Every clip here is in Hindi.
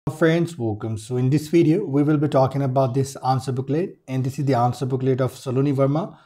Friends, welcome. So in this video we will be talking about this answer booklet, and this is the answer booklet of Saloni Verma,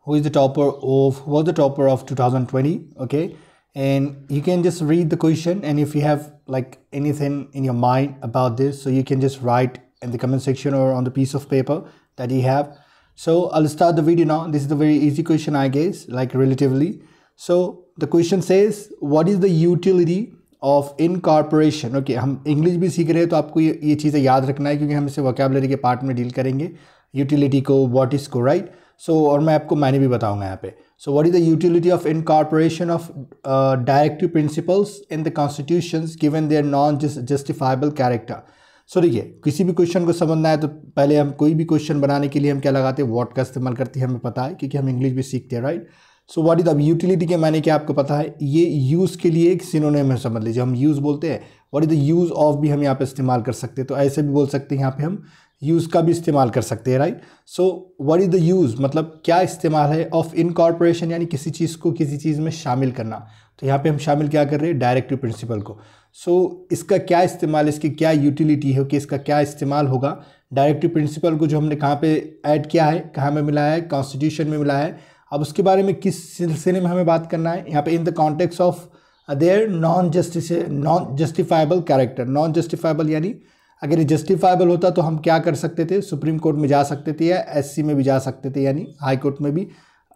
who is the topper of 2020. Okay, and you can just read the question, and if you have like anything in your mind about this, so you can just write in the comment section or on the piece of paper that you have. So I'll start the video now. This is a very easy question, I guess, like relatively. So the question says, what is the utility of incorporation? Okay, हम इंग्लिश भी सीख रहे हैं तो आपको ये चीज़ें याद रखना है, क्योंकि हम इसे वोकैबुलरी के पार्ट में डील करेंगे, यूटिलिटी को, व्हाट इज को, राइट. सो और मैं आपको मैंने भी बताऊंगा यहाँ पे. So what is the utility of incorporation of directive principles in the constitutions given their non justifiable character. So देखिए, किसी भी क्वेश्चन को समझना है तो पहले हम कोई भी क्वेश्चन बनाने के लिए हम क्या लगाते हैं, व्हाट का इस्तेमाल करते हैं, हमें पता है क्योंकि हम इंग्लिश भी सीखते हैं, right. So what is the utility के माने क्या आपको पता है, ये यूज़ के लिए एक सिनोनिम है, समझ लीजिए. हम यूज़ बोलते हैं, what is the use of भी हम यहाँ पे इस्तेमाल कर सकते हैं, तो ऐसे भी बोल सकते हैं, यहाँ पे हम यूज़ का भी इस्तेमाल कर सकते हैं, right. So what is the use मतलब क्या इस्तेमाल है ऑफ इनकॉर्पोरेशन, यानी किसी चीज़ को किसी चीज़ में शामिल करना. तो यहाँ पे हम शामिल क्या कर रहे हैं, डायरेक्टिव प्रिंसिपल को. सो इसका क्या इस्तेमाल, इसकी क्या यूटिलिटी है कि इसका क्या इस्तेमाल होगा. डायरेक्टिव प्रिंसिपल को जो हमने कहाँ पे ऐड किया है, कहाँ में मिला है, कॉन्स्टिट्यूशन में मिला है. अब उसके बारे में किस सिलसिले में हमें बात करना है, यहाँ पे in the context of their non justifiable character. Non justifiable यानी अगर ये जस्टिफाइबल होता तो हम क्या कर सकते थे, सुप्रीम कोर्ट में जा सकते थे या एससी में भी जा सकते थे, यानी हाई कोर्ट में भी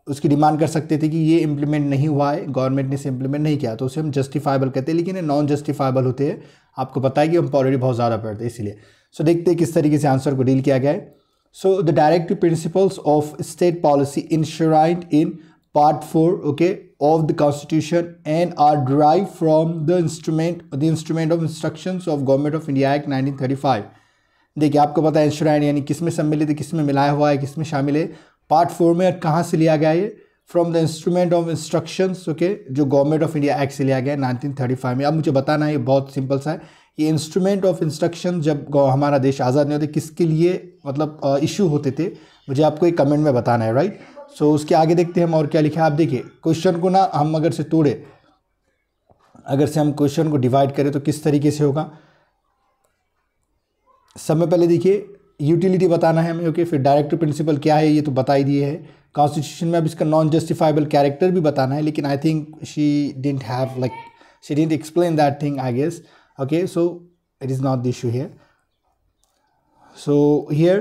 उसकी डिमांड कर सकते थे कि ये इम्प्लीमेंट नहीं हुआ है, गवर्नमेंट ने इसे इम्प्लीमेंट नहीं किया, तो उसे हम जस्टिफाइबल कहते हैं. लेकिन ये नॉन जस्टिफाइबल होते हैं, आपको पता है कि हम ऑलरेडी बहुत ज़्यादा पढ़ते हैं इसलिए. सो देखते हैं किस तरीके से आंसर को डील किया गया है. So the directive principles of state policy enshrined in Part 4, okay, of the Constitution and are derived from the instrument of instructions of Government of India Act 1935. देखिए, आपको पता है enshrined यानी किस में सम्मिलित है, किस में मिलाया हुआ है, किस में शामिल है. Part 4 में कहाँ से लिया गया है, from the instrument of instructions, okay, जो गवर्नमेंट ऑफ इंडिया एक्ट से लिया गया है 1935 में. अब मुझे बताना है, ये बहुत सिंपल सा है. ये इंस्ट्रूमेंट ऑफ इंस्ट्रक्शन जब हमारा देश आज़ाद नहीं होते, किसके लिए मतलब इशू होते थे, मुझे आपको एक कमेंट में बताना है, राइट. सो उसके आगे देखते हैं हम और क्या लिखा है. आप देखिए क्वेश्चन को ना हम अगर से तोड़े, अगर से हम क्वेश्चन को डिवाइड करें तो किस तरीके से होगा. सबसे पहले देखिए यूटिलिटी बताना है हमें, ओके. फिर डायरेक्टिव प्रिंसिपल क्या है ये तो बता ही दिए है. कॉन्स्टिट्यूशन में अब इसका नॉन जस्टिफाइबल कैरेक्टर भी बताना है, लेकिन I think she didn't explain that thing, I guess. Okay, so it is not the issue here. So here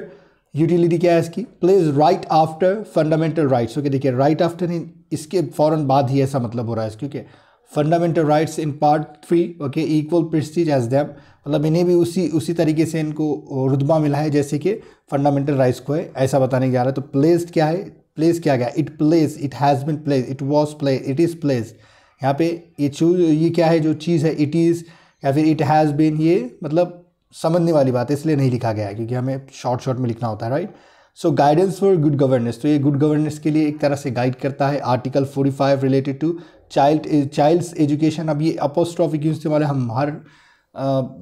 utility क्या है इसकी, plays right after fundamental rights. Okay, देखिए right after इसके फौरन बाद ही ऐसा मतलब हो रहा है, क्योंकि fundamental rights in part 3, okay, equal prestige as them, मतलब इन्हें भी उसी तरीके से इनको रुतबा मिला है जैसे कि फंडामेंटल राइट्स को है, ऐसा बताने जा रहा है. तो प्लेस्ड क्या है, प्लेस क्या गया, it place, it has been place, it was place, it is place. यहाँ पे ये क्या है जो चीज़ है, इट इज़ या फिर इट हैज़ बीन, ये मतलब समझने वाली बात है, इसलिए नहीं लिखा गया है क्योंकि हमें शॉर्ट में लिखना होता है, right. So guidance for good governance, तो ये गुड गवर्नेंस के लिए एक तरह से गाइड करता है. Article 45 related to child's education. अब ये अपोस्ट्रॉफी क्यों इस्तेमाल है, हम हर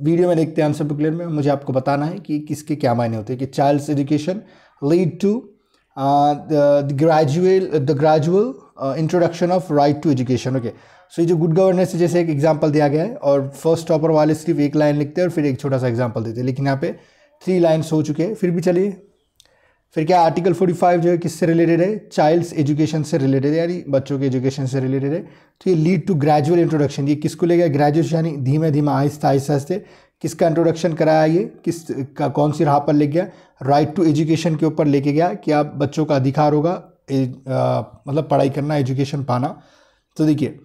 वीडियो में देखते हैं आंसर बुकलेट में. मुझे आपको बताना है कि किसके क्या मायने होते हैं. कि child's education lead to the gradual introduction of right to education. Okay, so ये जो गुड गवर्नेंस है, जैसे एक एग्जांपल दिया गया है और फर्स्ट टॉपर वाले सिर्फ एक लाइन लिखते हैं और फिर एक छोटा सा एग्जांपल देते हैं, लेकिन यहाँ पे 3 लाइन्स हो चुके हैं. फिर भी चलिए, फिर क्या आर्टिकल 45 जो है किससे रिलेटेड है, चाइल्ड्स एजुकेशन से रिलेटेड है, यानी बच्चों के एजुकेशन से रिलेटेड है. तो ये लीड टू ग्रेजुअल इंट्रोडक्शन, ये किसको ले गया, ग्रेजुएशन यानी धीमे धीमे आहिस्ता आहिस्ते किसका इंट्रोडक्शन कराया, ये किस का कौन सी राह पर ले गया, राइट टू एजुकेशन के ऊपर लेके गया कि आप बच्चों का अधिकार होगा मतलब पढ़ाई करना, एजुकेशन पाना. तो देखिए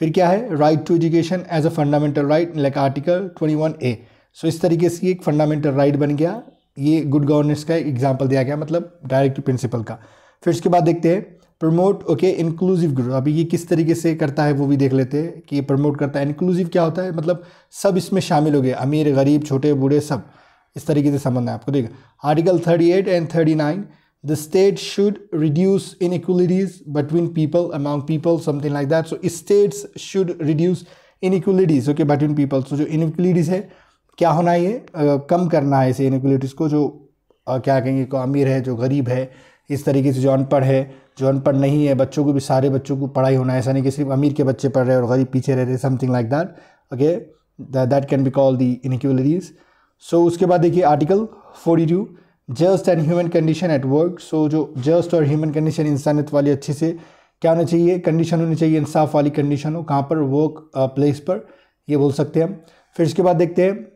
फिर क्या है, right to education as a fundamental right like article 21A. So इस तरीके से एक फंडामेंटल राइट बन गया. ये गुड गवर्नेंस का एग्जांपल दिया गया, मतलब डायरेक्टिव प्रिंसिपल का. फिर उसके बाद देखते हैं प्रमोट, ओके, इंक्लूसिव ग्रोथ. अभी ये किस तरीके से करता है वो भी देख लेते हैं कि ये प्रमोट करता है. इंक्लूसिव क्या होता है, मतलब सब इसमें शामिल हो गए, अमीर गरीब छोटे बूढ़े सब, इस तरीके से समझना है आपको. देखिए article 38 and 39, the state should reduce inequalities between people, among people, something like that. So states should reduce inequalities, okay, between people. So जो inequalities है क्या होना है, ये कम करना है इसे inequalities को. जो क्या कहेंगे, को अमीर है, जो गरीब है, इस तरीके से जो अनपढ़ है, जो अनपढ़ नहीं है, बच्चों को भी, सारे बच्चों को पढ़ाई होना है. ऐसा नहीं कि सिर्फ अमीर के बच्चे पढ़ रहे हैं और गरीब पीछे रह रहे, something like that. Okay, that can be called the inequalities. So उसके बाद देखिए article 42 just and human condition at work. So जो जस्ट और ह्यूमन कंडीशन इंसानियत वाली अच्छे से क्या होना चाहिए, कंडीशन होनी चाहिए, इंसाफ वाली कंडीशन हो, कहाँ पर, वर्क प्लेस पर, ये बोल सकते हैं हम। फिर इसके बाद देखते हैं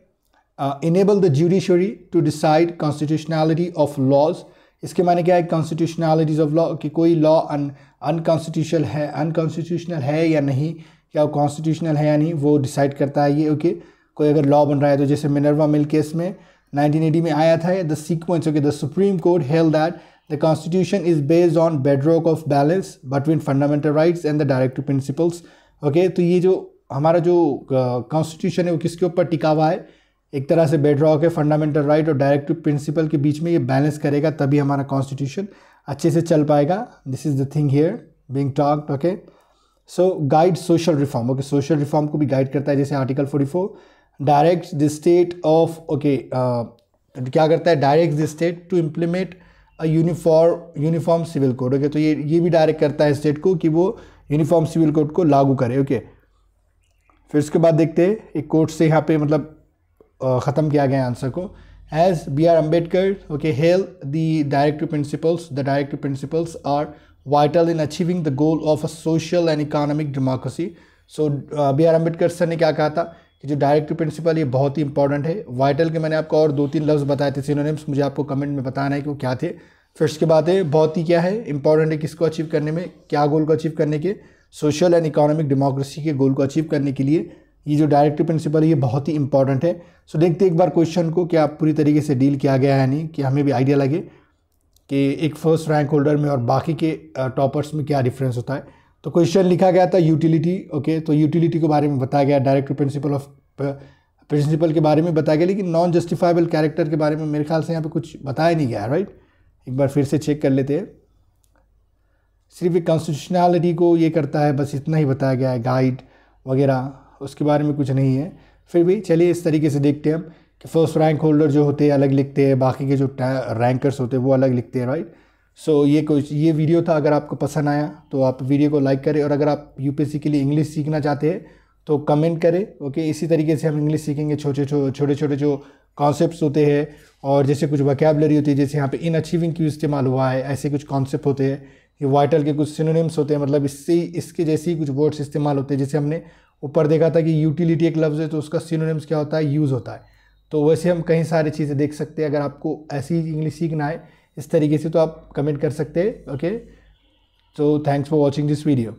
enable the judiciary to decide constitutionality of laws. इसके माने क्या है, कॉन्स्टिट्यूशनैलिटीज ऑफ लॉ, कि कोई लॉ अनकॉन्स्टिट्यूशनल है या नहीं, क्या वो कॉन्स्टिट्यूशनल है या नहीं, वो डिसाइड करता है ये। ओके, कोई अगर लॉ बन रहा है तो जैसे मिनर्वा मिल केस में 1980 में आया था, the sequence, okay, the supreme court held that the constitution is based on bedrock of balance between fundamental rights and the directive principles. Okay, तो ये जो हमारा जो कॉन्स्टिट्यूशन है वो किसके ऊपर टिका हुआ है, एक तरह से बेडरॉक है, फंडामेंटल राइट और डायरेक्टिव प्रिंसिपल के बीच में ये बैलेंस करेगा, तभी हमारा कॉन्स्टिट्यूशन अच्छे से चल पाएगा। This is the thing here being talked. Okay, so guide social reform. Okay, social reform को भी गाइड करता है, जैसे article 44 direct the state of, okay, क्या करता है, direct the state to implement a uniform civil code. Okay, तो ये भी डायरेक्ट करता है स्टेट को कि वो यूनिफॉर्म सिविल कोड को लागू करे। ओके, फिर उसके बाद देखते हैं एक कोर्ट से यहाँ पे मतलब ख़त्म किया गया आंसर को। As B.R. Ambedkar, okay, held the directive principles are vital in achieving the goal of a social and economic democracy. So B.R. Ambedkar sir ने क्या कहा था कि जो डायरेक्टिव प्रिंसिपल ये बहुत ही इंपॉर्टेंट है। वाइटल के मैंने आपको और 2-3 लफ्ज़ बताए थे सिनोनिम्स, मुझे आपको कमेंट में बताना है कि वो क्या थे। फिर उसके बाद है बहुत ही क्या है, इंपॉर्टेंट है, किसको अचीव करने में, क्या गोल को अचीव करने के, सोशल एंड इकोनॉमिक डेमोक्रेसी के गोल को अचीव करने के लिए ये जो डायरेक्टिव प्रिंसिपल है ये बहुत ही इंपॉर्टेंट है। सो देखते एक बार क्वेश्चन को क्या पूरी तरीके से डील किया गया है नहीं, कि हमें भी आइडिया लगे कि एक फर्स्ट रैंक होल्डर में और बाकी के टॉपर्स में क्या डिफरेंस होता है। तो क्वेश्चन लिखा गया था यूटिलिटी। ओके, तो यूटिलिटी के बारे में बताया गया, डायरेक्टिव प्रिंसिपल के बारे में बताया गया, लेकिन नॉन जस्टिफाइबल कैरेक्टर के बारे में मेरे ख्याल से यहाँ पे कुछ बताया नहीं गया, राइट। एक बार फिर से चेक कर लेते हैं। सिर्फ एक कॉन्स्टिट्यूशनैलिटी को ये करता है, बस इतना ही बताया गया है, गाइड वगैरह उसके बारे में कुछ नहीं है। फिर भी चलिए इस तरीके से देखते हैं हम कि फर्स्ट रैंक होल्डर जो होते हैं अलग लिखते हैं, बाकी के जो रैंकर्स होते हैं वो अलग लिखते हैं, राइट। सो ये वीडियो था। अगर आपको पसंद आया तो आप वीडियो को लाइक करें, और अगर आप यूपीएससी के लिए इंग्लिश सीखना चाहते हैं तो कमेंट करें। ओके, इसी तरीके से हम इंग्लिश सीखेंगे, छोटे छोटे जो कॉन्सेप्ट्स होते हैं, और जैसे कुछ वोकैबुलरी होती है, जैसे यहाँ पे इन अचीविंग क्यों इस्तेमाल हुआ है, ऐसे कुछ कॉन्सेप्ट होते हैं। ये वाइटल के कुछ सिनोनिम्स होते हैं, मतलब इसके जैसे ही कुछ वर्ड्स इस्तेमाल होते हैं। जैसे हमने ऊपर देखा था कि यूटिलिटी एक लफ्ज़ है तो उसका सिनोनिम्स क्या होता है, यूज़ होता है। तो वैसे हम कई सारी चीज़ें देख सकते हैं। अगर आपको ऐसी इंग्लिश सीखना है इस तरीके से तो आप कमेंट कर सकते हैं। Okay, so thanks for watching this video.